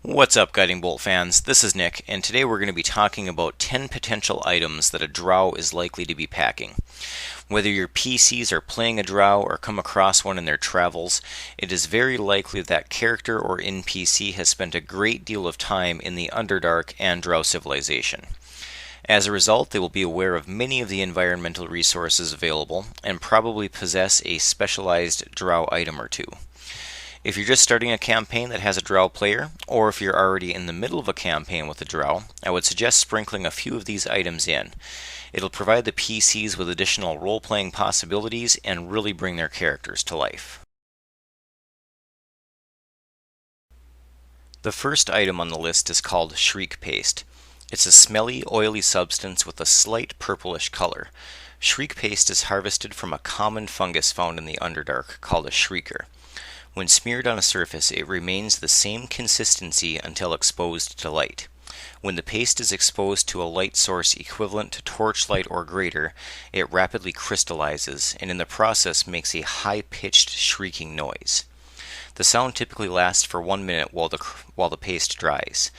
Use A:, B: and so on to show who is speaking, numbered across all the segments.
A: What's up, Guiding Bolt fans? This is Nick, and today we're going to be talking about 10 potential items that a Drow is likely to be packing. Whether your PCs are playing a Drow or come across one in their travels, it is very likely that character or NPC has spent a great deal of time in the Underdark and Drow civilization. As a result, they will be aware of many of the environmental resources available and probably possess a specialized Drow item or two. If you're just starting a campaign that has a Drow player, or if you're already in the middle of a campaign with a Drow, I would suggest sprinkling a few of these items in. It'll provide the PCs with additional role-playing possibilities and really bring their characters to life. The first item on the list is called Shrike Paste. It's a smelly, oily substance with a slight purplish color. Shrike Paste is harvested from a common fungus found in the Underdark called a shrieker. When smeared on a surface, it remains the same consistency until exposed to light. When the paste is exposed to a light source equivalent to torchlight or greater, it rapidly crystallizes and in the process makes a high-pitched shrieking noise. The sound typically lasts for 1 minute while the paste dries.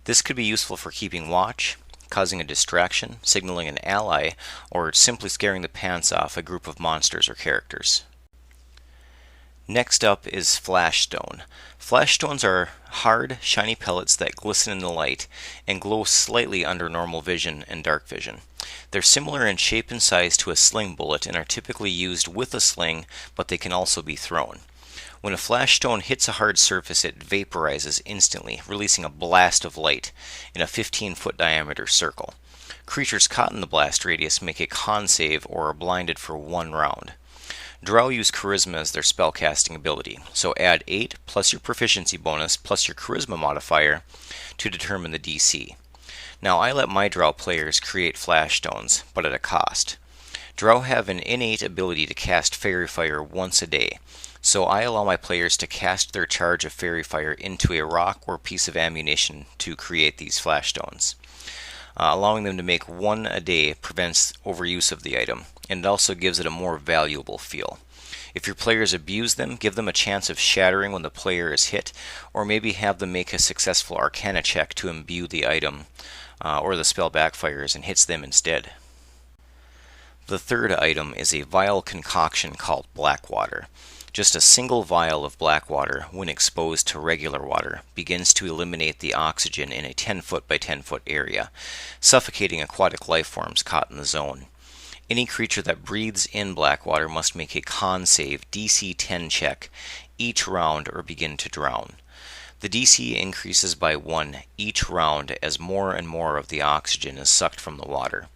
A: This could be useful for keeping watch, causing a distraction, signaling an ally, or simply scaring the pants off a group of monsters or characters. Next up is Flash Stone. Flash stones are hard, shiny pellets that glisten in the light and glow slightly under normal vision and dark vision. They're similar in shape and size to a sling bullet and are typically used with a sling, but they can also be thrown. When a flash stone hits a hard surface, it vaporizes instantly, releasing a blast of light in a 15-foot diameter circle. Creatures caught in the blast radius make a con save or are blinded for 1 round. Drow use Charisma as their spellcasting ability, so add 8 plus your proficiency bonus plus your Charisma modifier to determine the DC. Now I let my Drow players create flash stones, but at a cost. Drow have an innate ability to cast Fairy Fire once a day, so I allow my players to cast their charge of Fairy Fire into a rock or piece of ammunition to create these flash stones. Allowing them to make 1 a day prevents overuse of the item, and it also gives it a more valuable feel. If your players abuse them, give them a chance of shattering when the player is hit, or maybe have them make a successful Arcana check to imbue the item, or the spell backfires and hits them instead. The third item is a vial concoction called Blackwater. Just a single vial of black water, when exposed to regular water, begins to eliminate the oxygen in a 10-foot by 10-foot area, suffocating aquatic life forms caught in the zone. Any creature that breathes in black water must make a con save DC 10 check each round or begin to drown. The DC increases by 1 each round as more and more of the oxygen is sucked from the water.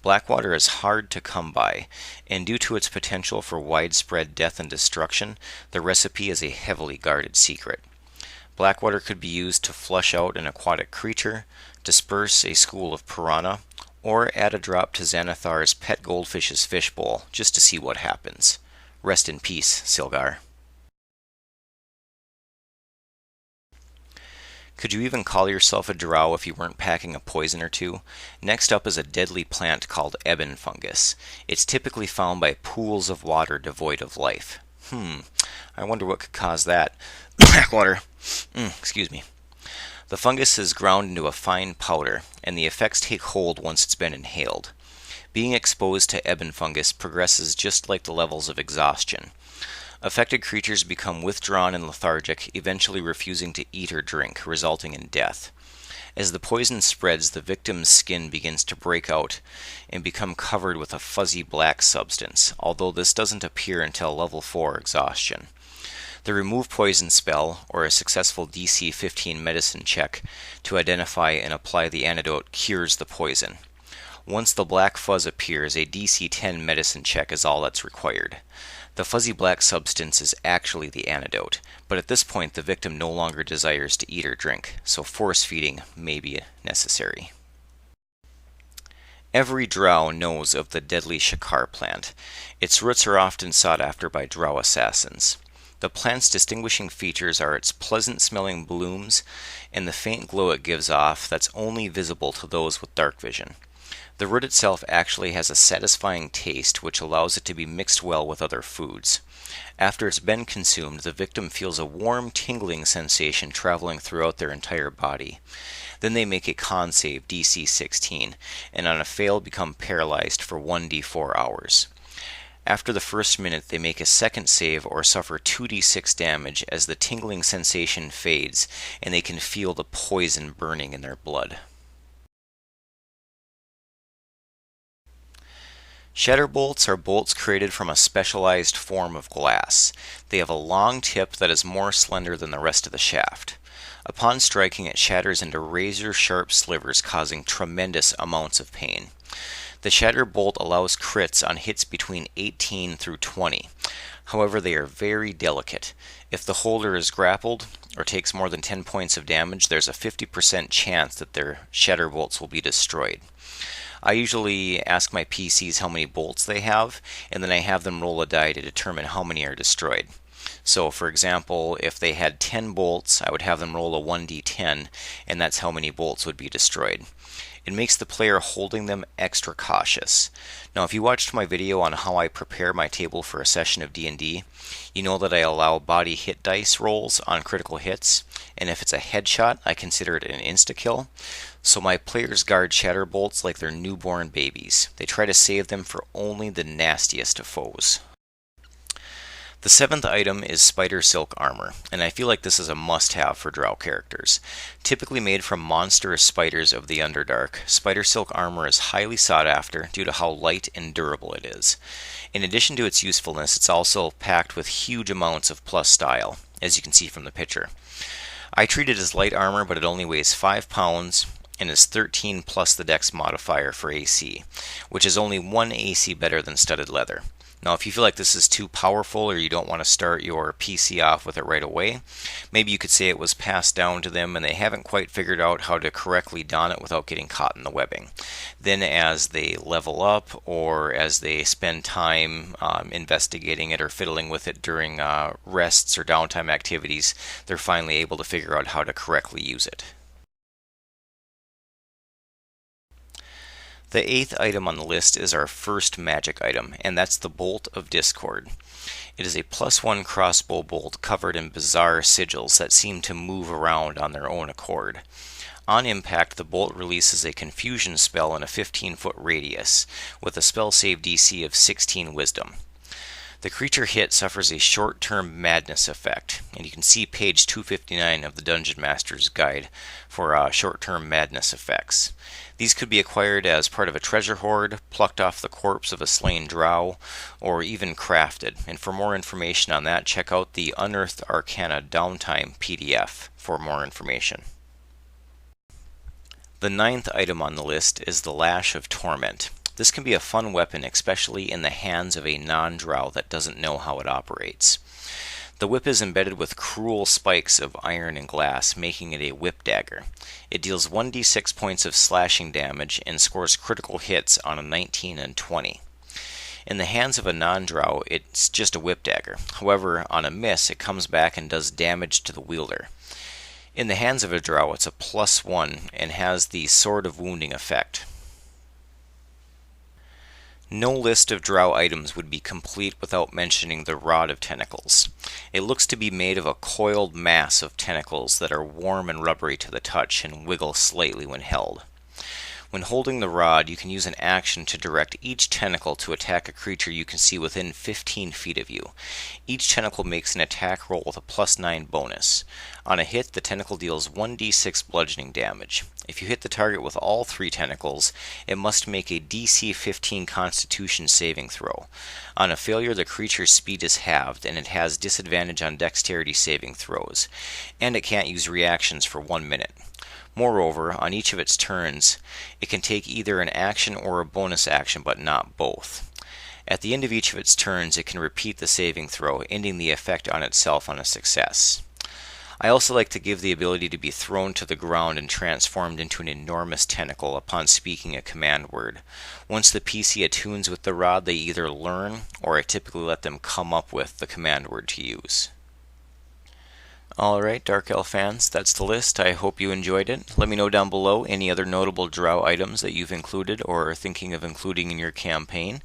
A: Blackwater is hard to come by, and due to its potential for widespread death and destruction, the recipe is a heavily guarded secret. Blackwater could be used to flush out an aquatic creature, disperse a school of piranha, or add a drop to Xanathar's pet goldfish's fishbowl, just to see what happens. Rest in peace, Silgar. Could you even call yourself a Drow if you weren't packing a poison or two? Next up is a deadly plant called Ebon Fungus. It's typically found by pools of water devoid of life. I wonder what could cause that. Blackwater. Excuse me. The fungus is ground into a fine powder, and the effects take hold once it's been inhaled. Being exposed to Ebon Fungus progresses just like the levels of exhaustion. Affected creatures become withdrawn and lethargic, eventually refusing to eat or drink, resulting in death. As the poison spreads, the victim's skin begins to break out and become covered with a fuzzy black substance, although this doesn't appear until level 4 exhaustion. The remove poison spell, or a successful DC 15 medicine check to identify and apply the antidote, cures the poison. Once the black fuzz appears, a DC 10 medicine check is all that's required. The fuzzy black substance is actually the antidote, but at this point the victim no longer desires to eat or drink, so force feeding may be necessary. Every Drow knows of the deadly Shakar plant. Its roots are often sought after by Drow assassins. The plant's distinguishing features are its pleasant-smelling blooms and the faint glow it gives off that's only visible to those with dark vision. The root itself actually has a satisfying taste which allows it to be mixed well with other foods. After it's been consumed, the victim feels a warm, tingling sensation traveling throughout their entire body. Then they make a con save DC 16, and on a fail become paralyzed for 1d4 hours. After the first minute, they make a second save or suffer 2d6 damage as the tingling sensation fades and they can feel the poison burning in their blood. Shatter bolts are bolts created from a specialized form of glass. They have a long tip that is more slender than the rest of the shaft. Upon striking, it shatters into razor-sharp slivers, causing tremendous amounts of pain. The shatter bolt allows crits on hits between 18 through 20. However, they are very delicate. If the holder is grappled or takes more than 10 points of damage, there's a 50% chance that their shatter bolts will be destroyed. I usually ask my PCs how many bolts they have, and then I have them roll a die to determine how many are destroyed. So, for example, if they had 10 bolts, I would have them roll a 1d10, and that's how many bolts would be destroyed. It makes the player holding them extra cautious. Now, if you watched my video on how I prepare my table for a session of D&D, you know that I allow body hit dice rolls on critical hits, and if it's a headshot, I consider it an insta-kill. So my players guard shatter bolts like they're newborn babies. They try to save them for only the nastiest of foes. The seventh item is spider silk armor, and I feel like this is a must-have for Drow characters. Typically made from monstrous spiders of the Underdark, spider silk armor is highly sought after due to how light and durable it is. In addition to its usefulness, it's also packed with huge amounts of plus style, as you can see from the picture. I treat it as light armor, but it only weighs 5 pounds and is 13 plus the dex modifier for AC, which is only 1 AC better than studded leather. Now, if you feel like this is too powerful or you don't want to start your PC off with it right away, maybe you could say it was passed down to them and they haven't quite figured out how to correctly don it without getting caught in the webbing. Then as they level up or as they spend time investigating it or fiddling with it during rests or downtime activities, they're finally able to figure out how to correctly use it. The eighth item on the list is our first magic item, and that's the Bolt of Discord. It is a +1 crossbow bolt covered in bizarre sigils that seem to move around on their own accord. On impact, the bolt releases a confusion spell in a 15-foot radius, with a spell save DC of 16 wisdom. The creature hit suffers a short-term madness effect, and you can see page 259 of the Dungeon Master's Guide for short-term madness effects. These could be acquired as part of a treasure hoard, plucked off the corpse of a slain drow, or even crafted. And for more information on that, check out the Unearthed Arcana Downtime PDF for more information. The ninth item on the list is the Lash of Torment. This can be a fun weapon, especially in the hands of a non-drow that doesn't know how it operates. The whip is embedded with cruel spikes of iron and glass, making it a whip dagger. It deals 1d6 points of slashing damage and scores critical hits on a 19 and 20. In the hands of a non-drow, it's just a whip dagger. However, on a miss, it comes back and does damage to the wielder. In the hands of a drow, it's a +1 and has the Sword of Wounding effect. No list of drow items would be complete without mentioning the Rod of Tentacles. It looks to be made of a coiled mass of tentacles that are warm and rubbery to the touch and wiggle slightly when held. When holding the rod, you can use an action to direct each tentacle to attack a creature you can see within 15 feet of you. Each tentacle makes an attack roll with a +9 bonus. On a hit, the tentacle deals 1d6 bludgeoning damage. If you hit the target with all 3 tentacles, it must make a DC 15 Constitution saving throw. On a failure, the creature's speed is halved, and it has disadvantage on dexterity saving throws. And it can't use reactions for 1 minute. Moreover, on each of its turns, it can take either an action or a bonus action, but not both. At the end of each of its turns, it can repeat the saving throw, ending the effect on itself on a success. I also like to give the ability to be thrown to the ground and transformed into an enormous tentacle upon speaking a command word. Once the PC attunes with the rod, they either learn, or I typically let them come up with the command word to use. Alright, Dark Elf fans, that's the list. I hope you enjoyed it. Let me know down below any other notable Drow items that you've included or are thinking of including in your campaign.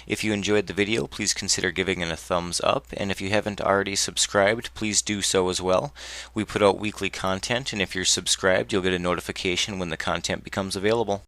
A: If you enjoyed the video, please consider giving it a thumbs up, and if you haven't already subscribed, please do so as well. We put out weekly content, and if you're subscribed, you'll get a notification when the content becomes available.